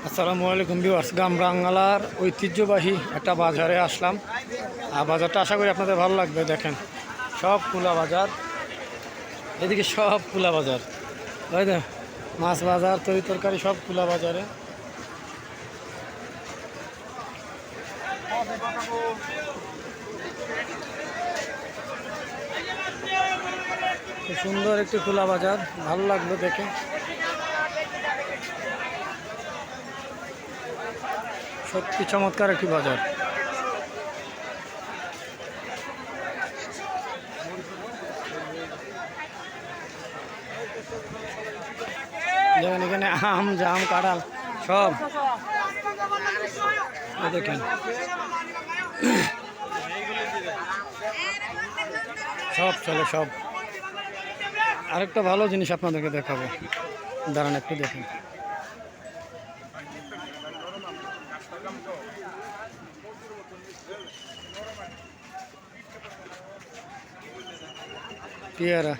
আসসালামু আলাইকুম ভিউয়ার্স, গ্রামবাংলার ঐতিহ্যবাহী একটা বাজারে আসলাম। আর বাজারটা আশা করি আপনাদের ভালো লাগবে। দেখেন সব খোলা বাজার, এদিকে সব খোলা বাজার, তাই না? মাছ বাজার, তরি তরকারি সব খোলা বাজারে। খুব সুন্দর একটি খোলা বাজার, ভালো লাগলো দেখে। সত্যি চমৎকার একটি বাজার। যেমন এখানে আম, জাম, কাঁঠাল সব দেখেন, সব চলে সব। আরেকটা ভালো জিনিস আপনাদেরকে দেখাবো, দাঁড়ান একটু দেখেন। পেয়ারা,